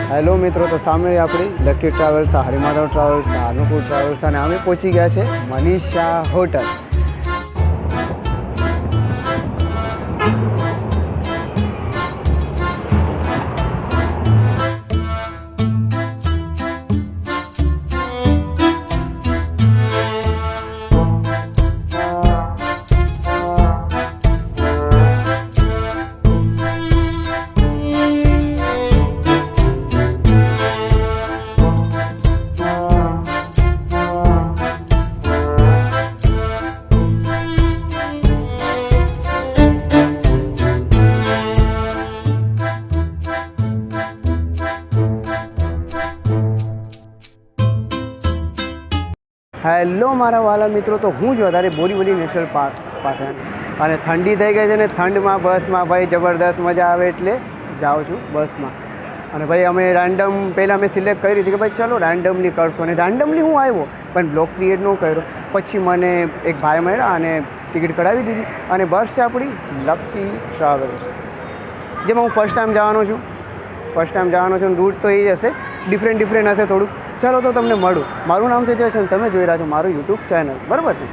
Hello મિત્રો, તો સામે આપણી લકી ટ્રાવેલ્સ, હરિમાધવ ટ્રાવેલ્સ, અનુકૂળ ટ્રાવેલ્સ અને અમે પહોંચી ગયા છે મનીષા હોટલ. હેલો મારા વાલા મિત્રો, તો હું જ વધારે બોરીવલી નેશનલ પાર્ક પાસે અને ઠંડી થઈ ગઈ છે ને ઠંડમાં બસમાં ભાઈ જબરદસ્ત મજા આવે એટલે જાઉં છું બસમાં. અને ભાઈ અમે રેન્ડમ પહેલાં મેં સિલેક્ટ કરી હતી કે ભાઈ ચલો રેન્ડમલી કરશો, અને રેન્ડમલી હું આવ્યો પણ બ્લોગ ક્રિએટ ન કર્યો. પછી મને એક ભાઈ મળ્યા અને ટિકિટ કઢાવી દીધી અને બસ છે આપણી લકી ટ્રાવેલ્સ, જેમાં હું ફર્સ્ટ ટાઈમ જવાનો છું. રૂટ તો એ જ હશે, ડિફરન્ટ હશે થોડુંક. ચાલો તો તમને મળું. મારું નામ છે જયશન, તમે જોઈ રહ્યા છો મારું યુટ્યુબ ચેનલ, બરાબર ને?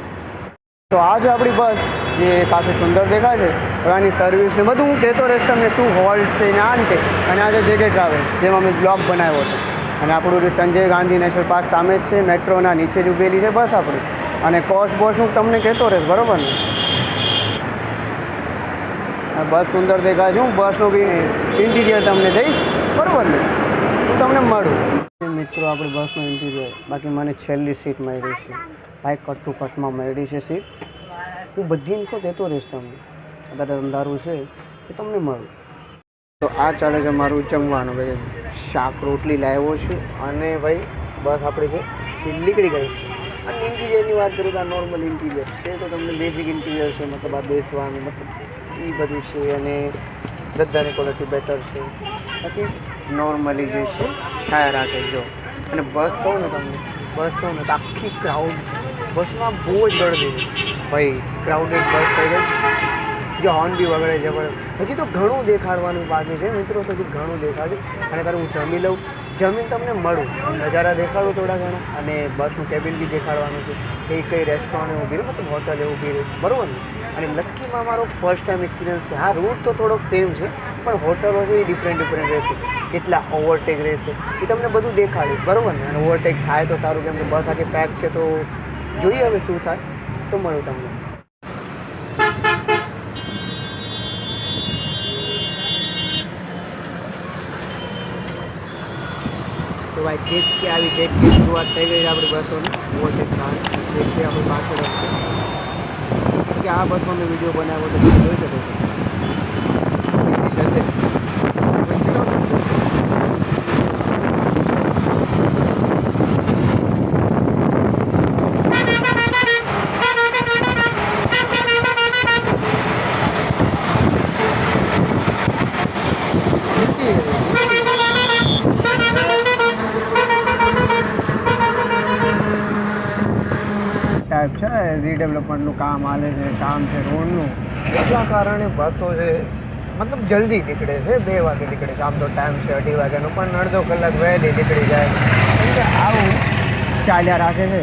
તો આ છે આપણી બસ, જે કાફી સુંદર દેખાય છે. આની સર્વિસ ને બધું હું કહેતો રહીશ તમને, શું હોલ્ટ છે ને આ અંતે. અને આજે JK ટ્રાવેલ્સ, જેમાં મેં બ્લોગ બનાવ્યો હતો. અને આપણું સંજય ગાંધી નેશનલ પાર્ક સામે જ છે, મેટ્રોના નીચે જ ઊભેલી છે બસ આપણી. અને કોસ્ટ બોસ હું તમને કહેતો રહીશ, બરાબર ને? બસ સુંદર દેખાય છે, હું બસનું બી ઇન્ટિરિયર તમને દઈશ, બરાબર ને? હું તમને મળું. મિત્રો આપણી બસનું ઇન્ટિરિયર, બાકી મને છેલ્લી સીટ મળી છે ભાઈ, કટ ટુ કટમાં મળી છે સીટ. હું બધી ઇન્ફો દેતો રહીશ તમને. અત્યારે અંધારું છે એ તમને મળું. તો આ ચાલે છે મારું જમવાનું. ભાઈ શાક રોટલી લાવ્યો છું અને ભાઈ બસ આપણી છે એ નીકળી ગઈ છે. અને ઇન્ટિરિયરની વાત કરું તો આ નોર્મલ ઇન્ટિરિયર છે, તો તમને બેઝિક ઇન્ટિરિયર છે, મતલબ આ બેસવાનું મતલબ એ બધું છે. અને બધાની ક્વોલિટી બેટર છે, બાકી નોર્મલી જે છે ટાયર રાખે જો. અને બસ કહું ને તમને, બસ કહું ને તો આખી ક્રાઉડ બસમાં બહુ જ ગળદી ભાઈ, ક્રાઉડેડ બસ થઈ ગઈ. જે હોર્ન બી વગડે છે, પણ હજી તો ઘણું દેખાડવાનું બાકી છે મિત્રો, હજી ઘણું દેખાડ્યું. અને તારે હું જમી લઉં, જમીન તમને મળું, નજારા દેખાડું થોડા ઘણા. અને બસનું કેબિન બી દેખાડવાનું છે, કઈ રેસ્ટોરન્ટ ઊભી રહ્યું, મતલબ હોટલ ઊભી રહ્યું, બરાબર ને? અને લકીમાં મારો ફર્સ્ટ ટાઈમ એક્સપિરિયન્સ છે. હા, રૂટ તો થોડોક સેમ છે, પણ હોટલો છે એ ડિફરન્ટ રહેશે. કેટલા ઓવરટેક રહેશે એ તમને બધું દેખાડીશ, બરાબર ને? અને ઓવરટેક થાય તો સારું, કેમ કે બસ આખી પેક છે. તો જોઈએ હવે શું થાય, તો મળું તમને. તો ભાઈ જેટથી આવી જેટથી શરૂઆત થઈ ગઈ આપણી બસોની ઓવરટેક થાય, જેટથી આપણી પાછળ હશે કે આ બસમાં મેં વિડીયો બનાવ્યો તો તમે જોઈ શકો છો. એની સાથે ટાઈપ છે, રીડેવલપમેન્ટનું કામ હાલે છે, કામ છે રોડનું. એટલા કારણે બસો છે મતલબ જલ્દી નીકળે છે. 2 વાગે નીકળે છે, આમ તો ટાઈમ છે 2:30 વાગ્યાનો, પણ અડધો કલાક વહેલી નીકળી જાય. કેમ કે આવું ચાલ્યા રાખે છે.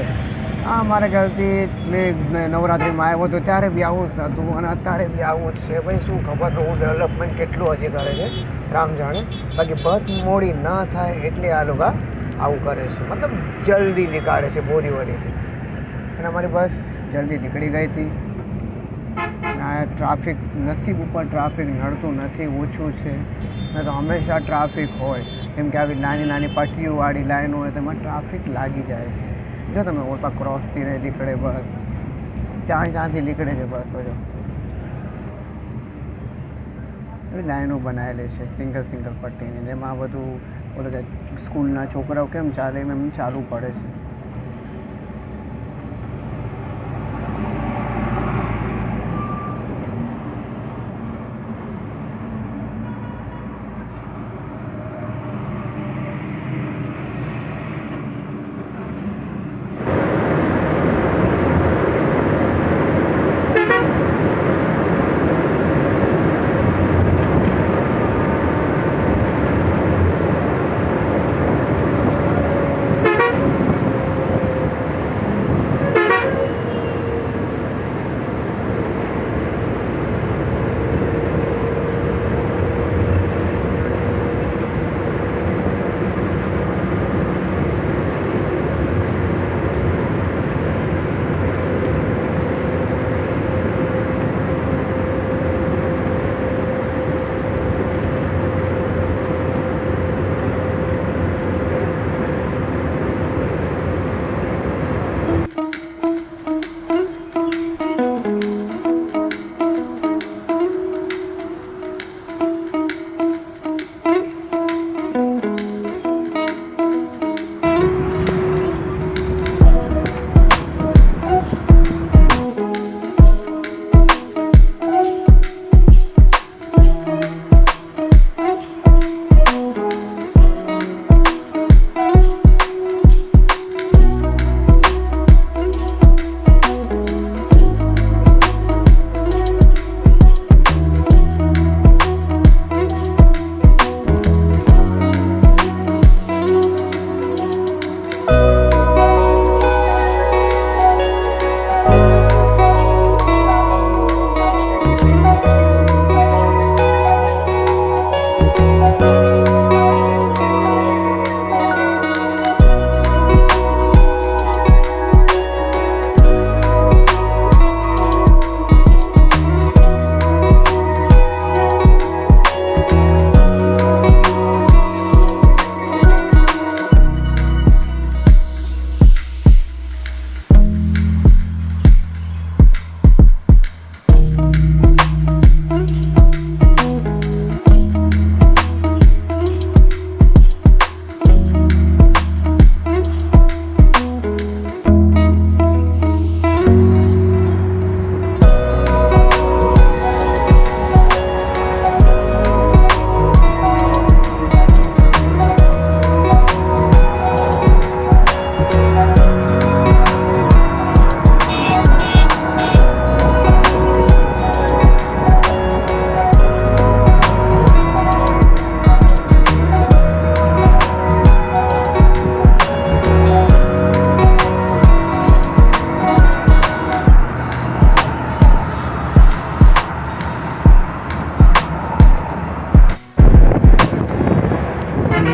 હા, મારા ખ્યાલથી મેં નવરાત્રિમાં આવ્યો હતો ત્યારે બી આવું જ હતું, અને અત્યારે બી આવું જ છે. ભાઈ શું ખબર રોડ ડેવલપમેન્ટ કેટલું હજી કરે છે, રામ જાણે. બાકી બસ મોડી ના થાય એટલે આ લોકો આવું કરે છે, મતલબ જલ્દી નીકાળે છે બોરીવલીથી. અને અમારી બસ જલ્દી નીકળી ગઈ હતી. અને આ ટ્રાફિક, નસીબ ઉપર ટ્રાફિક નડતું નથી, ઓછું છે. નહીં તો હંમેશા ટ્રાફિક હોય, કેમ કે આવી નાની નાની પટ્ટીઓવાળી લાઈનો હોય તેમાં ટ્રાફિક લાગી જાય છે. જો તમે ઓળપા ક્રોસથી નહીં નીકળે બસ, ત્યાંથી નીકળે છે બસ. જો એવી લાઈનો બનાવેલી છે સિંગલ પટ્ટીની, જેમાં બધું ઓલું સ્કૂલના છોકરાઓ કેમ ચાલે એમ ચાલવું પડે છે.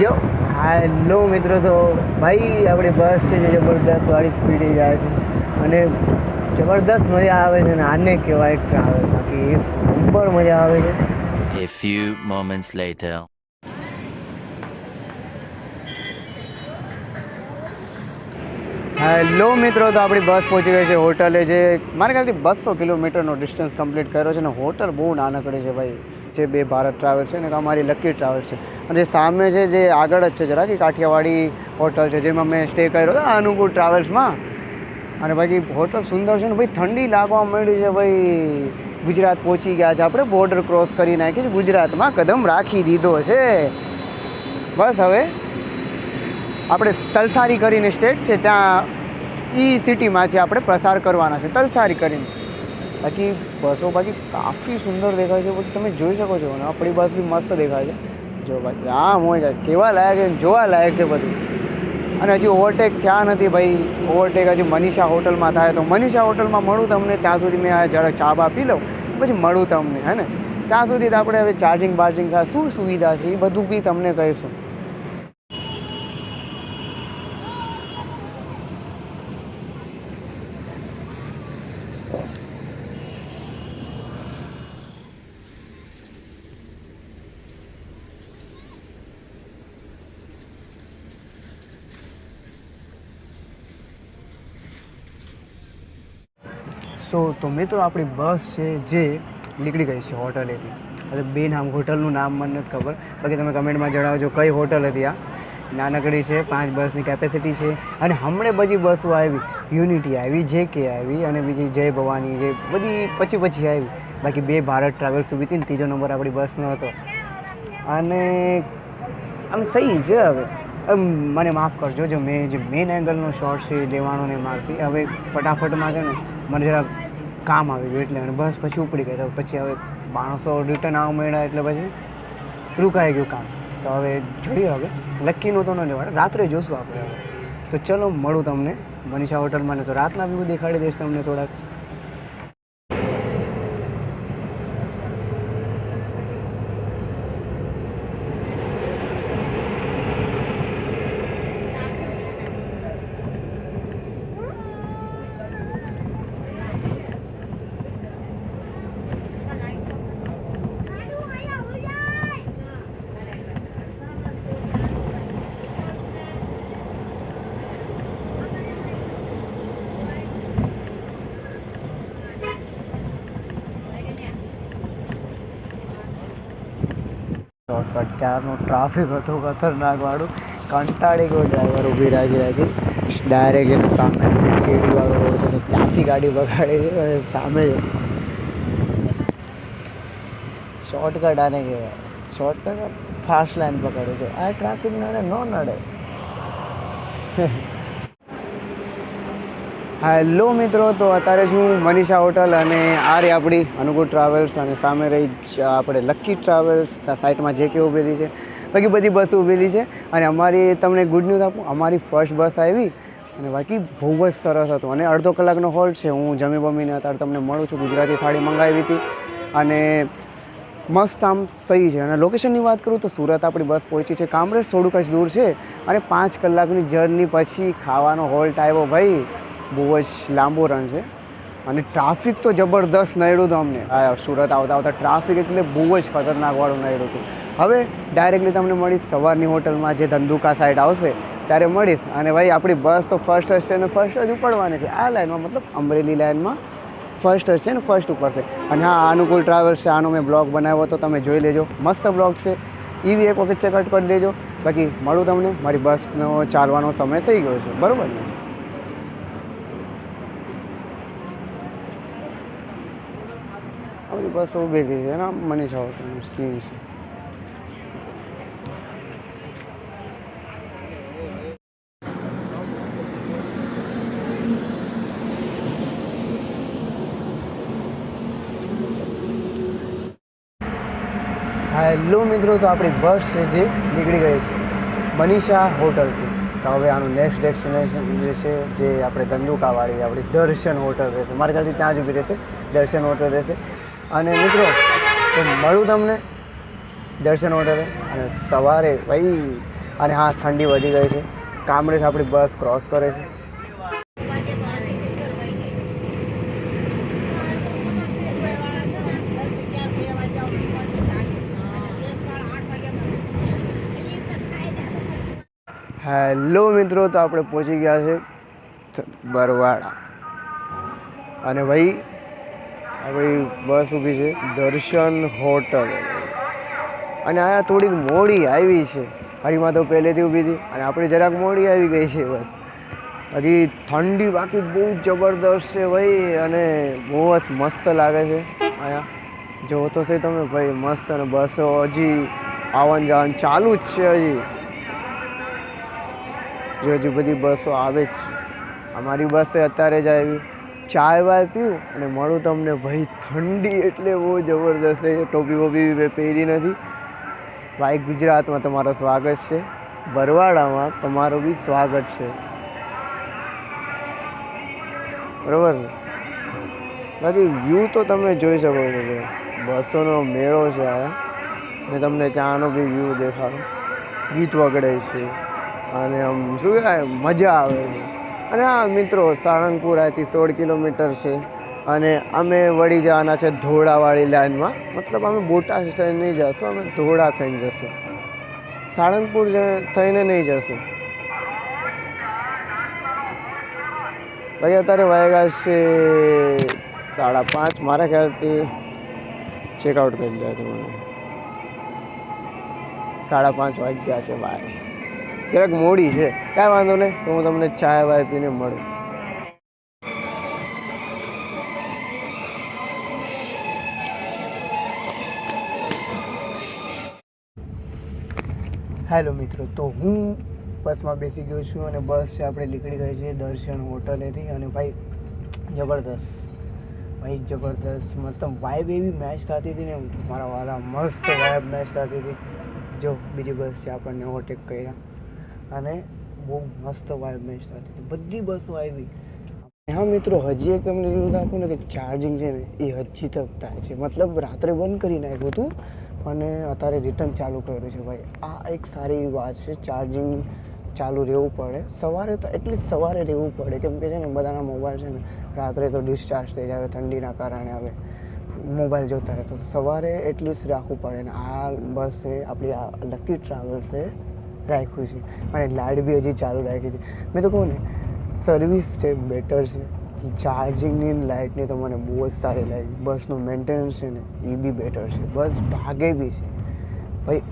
ગયો. હેલો મિત્રો, તો ભાઈ આપણી બસ છે જે જબરદસ્ત વાળી સ્પીડે જાય છે અને જબરદસ્ત મજા આવે છે. અને આને કહેવાય ટ્રાવેલ. બાકી એક નંબર મજા આવે છે. A few moments later. Hello મિત્રો, તો આપણી બસ પહોંચી ગઈ છે હોટલે. જે મારા ખ્યાલથી 200 કિલોમીટરનો ડિસ્ટન્સ કમ્પ્લીટ કર્યો છે. અને હોટલ બહુ નાનકડી છે ભાઈ. જે બે ભારત ટ્રાવેલ છે ને અમારી લકી ટ્રાવેલ છે. અને જે સામે છે જે આગળ જ છે જરા કે કાઠિયાવાડી હોટલ છે જેમાં મેં સ્ટે કર્યો હતો અનુકૂળ ટ્રાવેલ્સમાં. અને બાકી હોટલ સુંદર છે ને ભાઈ. ઠંડી લાગવા માંડી છે ભાઈ. ગુજરાત પહોંચી ગયા છે આપણે. બોર્ડર ક્રોસ કરી નાખી છે. ગુજરાતમાં કદમ રાખી દીધો છે. બસ હવે આપણે તલસારી કરીને સ્ટેટ છે ત્યાં સિટીમાંથી આપણે પ્રસાર કરવાના છે તલસારી કરીને. બાકી બસો બાકી કાફી સુંદર દેખાય છે. પછી તમે જોઈ શકો છો. અને આપણી બસ બી મસ્ત દેખાય છે. જો બાકી હા મોજ કેવા લાયક છે, જોવા લાયક છે બધું. અને હજી ઓવરટેક થયા નથી ભાઈ. ઓવરટેક હજી મનીષા હોટલમાં થાય તો મનીષા હોટલમાં મળું તમને. ત્યાં સુધી મેં જરા ચા બા પી લઉં પછી મળું તમને, હે ને. ત્યાં સુધી તો આપણે હવે ચાર્જિંગ બાર્જિંગ થાય શું સુવિધા છે એ બધું બી તમને કહીશું. તો મિત્રો આપણી બસ છે જે નીકળી ગઈ છે હોટલેથી. હવે બે નામ હોટલનું નામ મને નથી ખબર. બાકી તમે કમેન્ટમાં જણાવજો કઈ હોટલ હતી. આ નાનકડી છે, 5 બસની કેપેસિટી છે. અને હમણાં બધી બસો આવી. યુનિટી આવી, JK આવી અને બીજી જય ભવાની જે બધી પછી આવી. બાકી બે ભારત ટ્રાવેલ્સ ઊભી હતી ને 3જો નંબર આપણી બસનો હતો. અને આમ સહી છે. હવે મને માફ કરજો જો મેં જે મેઇન એંગલનો શોર્ટ છે લેવાનો ને મારતી. હવે ફટાફટમાં છે ને મને જરા કામ આવી ગયું એટલે. અને બસ પછી ઉપડી ગઈ. તો પછી હવે માણસો રિટર્ન આવવા મળ્યા એટલે પછી રૂકાઈ ગયું કામ. તો હવે જોઈએ. હવે લકીનું તો ન લેવાડે, રાત્રે જોશું આપણે. હવે તો ચલો મળું તમને મનીષા હોટલમાં. ને તો રાતના વ્યૂ દેખાડી દઈશ તમને થોડાક. શોર્ટકટ ક્યારનો ટ્રાફિક હતો ખતરનાક વાળું. કંટાળી ગયો ડ્રાઈવર ઊભી રાખી ડાયરેક્ટ એને સામે કેડીવાળો રોડ છે ત્યાંથી ગાડી બગાડી છે. અને સામે શોર્ટકટ આને કહેવાય. શોર્ટકટ ફાસ્ટ લાઈન પકડે છે. આ ટ્રાફિક નડે ન નડે. હેલો મિત્રો, તો અત્યારે છું મનીષા હોટલ અને આ રહી આપણી અનુકૂળ ટ્રાવેલ્સ. અને સામે રહી આપણે લકી ટ્રાવેલ્સ. ત્યાં સાઈડમાં JK ઊભેલી છે. બાકી બધી બસો ઊભેલી છે. અને અમારી તમને ગુડ ન્યૂઝ આપું, અમારી ફર્સ્ટ બસ આવી. અને બાકી બહુ જ સરસ હતું. અને અડધો કલાકનો હોલ્ટ છે. હું જમી બમીને અત્યારે તમને મળું છું. ગુજરાતી થાળી મંગાવી હતી અને મસ્ત આમ સહી છે. અને લોકેશનની વાત કરું તો સુરત આપણી બસ પહોંચી છે. કામરેજ થોડુંક જ દૂર છે. અને 5 કલાકની જર્ની પછી ખાવાનો હોલ્ટ આવ્યો ભાઈ. બહુ જ લાંબો રન છે. અને ટ્રાફિક તો જબરદસ્ત નડ્યું હતું અમને. સુરત આવતા ટ્રાફિક એટલે બહુ જ ખતરનાકવાળું નડ્યું હતું. હવે ડાયરેક્ટલી તમને મળીશ સવારની હોટલમાં જે ધંધુકા સાઈડ આવશે ત્યારે મળીશ. અને ભાઈ આપણી બસ તો ફર્સ્ટ જ છે ને ફર્સ્ટ જ ઉપડવાની છે આ લાઈનમાં. મતલબ અમરેલી લાઈનમાં ફર્સ્ટ જ છે ને ફર્સ્ટ ઉપર છે. અને હા, અનુકૂળ ટ્રાવેલ્સ છે. આનો મેં બ્લોગ બનાવ્યો હતો, તમે જોઈ લેજો. મસ્ત બ્લોગ છે. એ બી એક વખત ચેકઆઉટ કરી દેજો. બાકી મળું તમને. મારી બસનો ચાલવાનો સમય થઈ ગયો છે, બરાબર ને. બસ ઊભી રહી છે ને મનીષા હોટલનું સીન છે. હેલો મિત્રો, તો આપણી બસ છે જે નીકળી ગઈ છે મનીષા હોટલથી. તો હવે આનું નેક્સ્ટ ડેસ્ટિનેશન જે છે જે આપણે ધંધુકાવાળી આપણી દર્શન હોટલ રહેશે. મારા ખ્યાલથી ત્યાં જ ઊભી રહેશે, દર્શન હોટલ રહેશે. અને મિત્રો તો મળું તમને દર્શન હોટલે. અને સવારે ભાઈ અને હા, ઠંડી વધી ગઈ છે. કામરેથી આપણી બસ ક્રોસ કરે છે. હેલો મિત્રો, તો આપણે પહોંચી ગયા છે બરવાડા. અને ભાઈ આપણી બસ ઊભી છે દર્શન હોટલ. અને આ થોડીક મોડી આવી છે. હરીમાં તો પહેલેથી ઊભી હતી અને આપણી જરાક મોડી આવી ગઈ છે બસ. હજી ઠંડી બાકી બહુ જબરદસ્ત છે ભાઈ. અને બહુ જ મસ્ત લાગે છે અહીંયા. જો તો છે તમે ભાઈ, મસ્ત. અને બસો હજી આવન જાવન ચાલુ જ છે હજી. જો હજી બધી બસો આવે જ છે. અમારી બસે અત્યારે જ આવી. ચાય વાય પીવું અને મળું તમને ભાઈ. ઠંડી એટલે બહુ જબરદસ્ત છે. ટોપી વોપી પહેરી નથી ભાઈ. ગુજરાતમાં તમારું સ્વાગત છે, બરવાડામાં તમારું બી સ્વાગત છે, બરાબર. બાકી વ્યૂ તો તમે જોઈ શકો છો. બસોનો મેળો છે આ. મેં તમને ત્યાંનો બી વ્યૂ દેખાડો. ગીત વગડે છે અને આમ શું કહેવાય, મજા આવે છે. અને હા મિત્રો, સાળંગપુર અહીંથી 16 કિલોમીટર છે. અને અમે વળી જવાના છે ધોળાવાળી લાઈનમાં. મતલબ અમે બોટાદ થઈને નહીં જશું, અમે ધોળા થઈને જશું. સાળંગપુર થઈને નહીં જશું ભાઈ. અત્યારે વાગ્યા છે 5:30. મારા ખ્યાલથી ચેકઆઉટ કરી જાય તો મને 5:30 વાગ્યા છે ભાઈ. જરાક મોડી છે, કાંઈ વાંધો નહીં. તો હું તમને ચાય વાય પીને મળું. હેલો મિત્રો, તો હું બસમાં બેસી ગયો છું અને બસ છે આપણે નીકળી ગઈ છે દર્શન હોટલેથી. અને ભાઈ જબરદસ્ત, ભાઈ જબરદસ્ત. મતલબ વાઇબ એવી મેચ થતી હતી ને મારા વાલા, મસ્ત વાઇબ મેચ થતી હતી. જો બીજી બસ છે આપણને ઓવરટેક કર્યા અને બહુ મસ્ત વાઇબ મેચ થતી હતી. બધી બસો આવી. હા મિત્રો, હજી એક તમને એવું આપું ને કે ચાર્જિંગ છે ને એ હજી તક થાય છે. મતલબ રાત્રે બંધ કરી નાખ્યું હતું અને અત્યારે રિટર્ન ચાલુ કર્યું છે ભાઈ. આ એક સારી એવી વાત છે. ચાર્જિંગ ચાલુ રહેવું પડે સવારે, તો એટલીસ્ટ સવારે રહેવું પડે. કેમ કે છે ને બધાના મોબાઈલ છે ને રાત્રે તો ડિસ્ચાર્જ થઈ જાય ઠંડીના કારણે. હવે મોબાઈલ જોતા રહે તો સવારે એટલીસ્ટ રાખવું પડે. ને આ બસ છે આપણી, આ લકી ટ્રાવેલ્સે રાખ્યું છે. અને લાઇટ બી હજી ચાલુ રાખી છે. મેં તો કહું ને, સર્વિસ છે બેટર છે. ચાર્જિંગની લાઇટની તો મને બહુ જ સારી લાગી. બસનું મેન્ટેનન્સ છે ને એ બી બેટર છે. બસ ભાગે બી છે ભાઈ.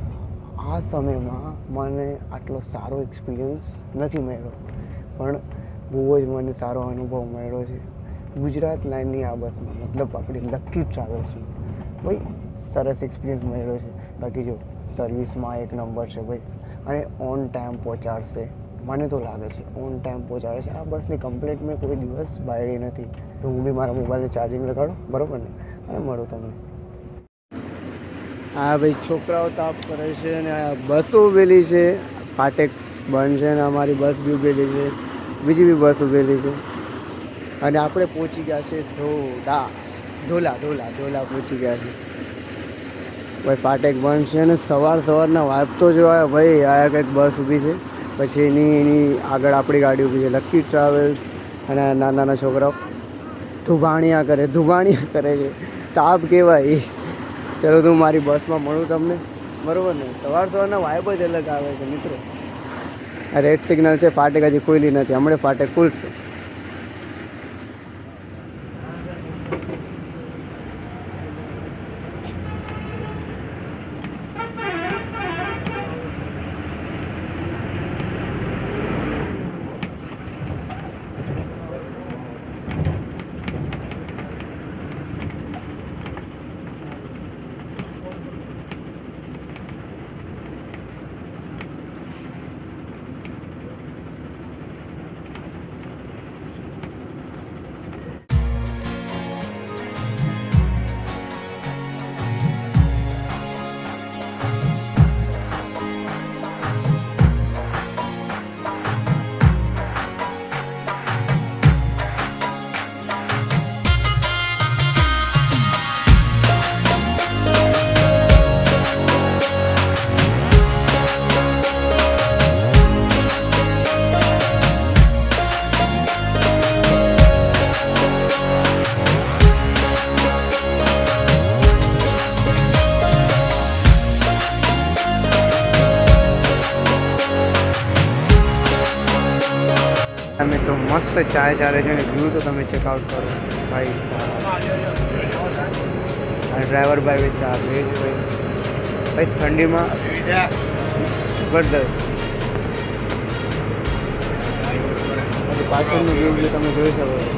આ સમયમાં મને આટલો સારો એક્સપિરિયન્સ નથી મળ્યો, પણ બહુ જ મને સારો અનુભવ મળ્યો છે ગુજરાત લાઇનની આ બસમાં. મતલબ આપણી લકી ટ્રાવેલ્સમાં ભાઈ સરસ એક્સપિરિયન્સ મળ્યો છે. બાકી જો સર્વિસમાં એક નંબર છે ભાઈ. અને ઓન ટાઈમ પહોંચાડશે, મને તો લાગે છે ઓન ટાઈમ પહોંચાડે છે. આ બસની કમ્પ્લેટ મેં કોઈ દિવસ બાળી નથી. તો હું બી મારા મોબાઈલને ચાર્જિંગ લગાડું, બરાબર ને, અને મળું તમને. હા ભાઈ, છોકરાઓ તાપ કરે છે અને આ બસો ઉભેલી છે. ફાટેક બંધ છે ને અમારી બસ બી ઉભેલી છે, બીજી બી બસ ઉભેલી છે. અને આપણે પહોંચી ગયા છે ધોલા પહોંચી ગયા છે ભાઈ. ફાટેક બંધ છે અને સવારના વાઇબ તો જોવા ભાઈ. આ કંઈક બસ ઊભી છે, પછી એની આગળ આપણી ગાડી ઊભી છે લકી ટ્રાવેલ્સ. અને નાના છોકરાઓ ધુબાણિયા કરે છે. તાપ કહેવાય. ચલો તો મારી બસમાં મળું તમને, બરાબર ને. સવારના વાઇબ જ અલગ આવે છે મિત્રો. આ રેડ સિગ્નલ છે, ફાટેક હજી ખુલી નથી, હમણાં ફાટેક ખુલશે. મિત્રો મસ્ત ચાય ચાલે છે અને વ્યૂ તો તમે ચેકઆઉટ કરો ભાઈ. ડ્રાઈવર ભાઈ ચા વેજ ભાઈ ઠંડીમાં જબરદસ્ત. પાછળનું વ્યૂ જે તમે જોઈ શકો છો.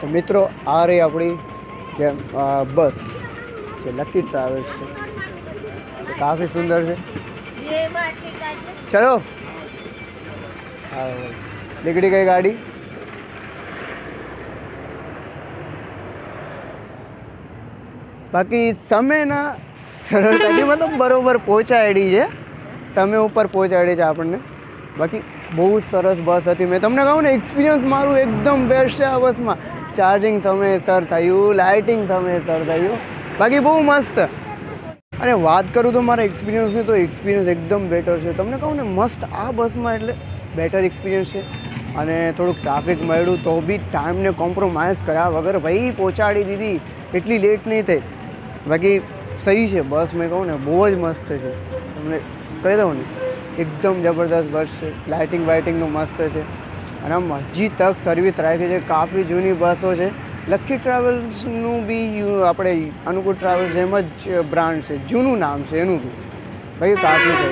તો મિત્રો આ રહી આપણી બસ જે લકી ટ્રાવેલ્સ છે. તો કાફી સુંદર છે. ચલો હા નીકળી ગઈ ગાડી. બાકી સમયના સરળતાથી મતલબ બરોબર પહોંચાડી છે, સમય ઉપર પહોંચાડી છે આપણને. બાકી બહુ સરસ બસ હતી. મેં તમને કહું ને એક્સપિરિયન્સ મારું એકદમ બેસ્ટ છે આ બસમાં. ચાર્જિંગ સમયસર થયું, લાઇટિંગ સમયસર થયું, બાકી બહુ મસ્ત. અને વાત કરું તો મારા એક્સપિરિયન્સની, તો એક્સપિરિયન્સ એકદમ બેટર છે. તમને કહું ને મસ્ત આ બસમાં એટલે બેટર એક્સપિરિયન્સ છે. અને થોડુંક ટ્રાફિક મળ્યું તો બી ટાઈમને કોમ્પ્રોમાઇઝ કર્યા વગર ભાઈ પહોંચાડી દીધી, એટલી લેટ નહીં થઈ. બાકી સહી છે બસ. મેં કહું ને બહુ જ મસ્ત છે. તમને કહી દઉં ને એકદમ જબરદસ્ત બસ છે. લાઇટિંગ વાઇટિંગનું મસ્ત છે. અને આમ હજી તક સર્વિસ રાખી છે. કાફી જૂની બસો છે. લકી ટ્રાવેલ્સનું બી આપણે અનુકૂળ ટ્રાવેલ્સ એમ જ બ્રાન્ડ છે, જૂનું નામ છે એનું બી. ભાઈ કાફી છે,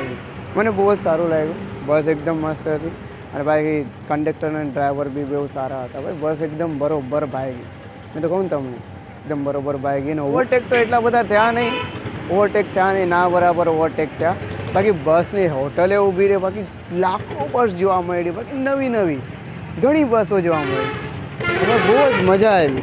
મને બહુ જ સારું લાગ્યું. બસ એકદમ મસ્ત હતી. અને ભાઈ કંડક્ટર અને ડ્રાઈવર બી બહુ સારા હતા. ભાઈ બસ એકદમ બરોબર ભાગી. મેં તો કહું ને તમને એકદમ બરોબર ભાગી. ને ઓવરટેક તો એટલા બધા થયા નહીં, ના બરાબર ઓવરટેક થયા. બાકી બસની હોટલે ઊભી રહે. બાકી લાખો બસ જોવા મળી. બાકી નવી ઘણી બસો જોવા મળી. અને બહુ જ મજા આવી.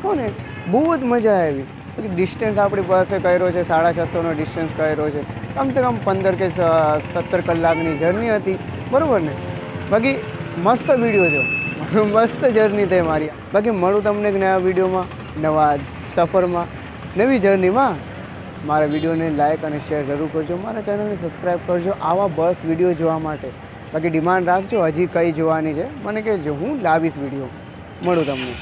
કહો ને બહુ જ મજા આવી. બાકી ડિસ્ટન્સ આપણી બસે કર્યો છે 650નો ડિસ્ટન્સ કર્યો છે. કમસે કમ 15 કે 17 કલાકની જર્ની હતી, બરાબર ને. બાકી મસ્ત વિડીયો છે, મસ્ત જર્ની થઈ મારી. બાકી મળું તમને એક નવા વિડીયોમાં, નવા સફરમાં, નવી જર્નીમાં. મારા વિડીયોને લાઇક અને શેર જરૂર કરજો. મારા ચેનલને સબસ્ક્રાઈબ કરજો આવા બસ વિડીયો જોવા માટે. બાકી ડિમાન્ડ રાખજો હજી કઈ જોવાની છે મને કહેજો, હું લાવીશ વિડીયો. મળું તમને.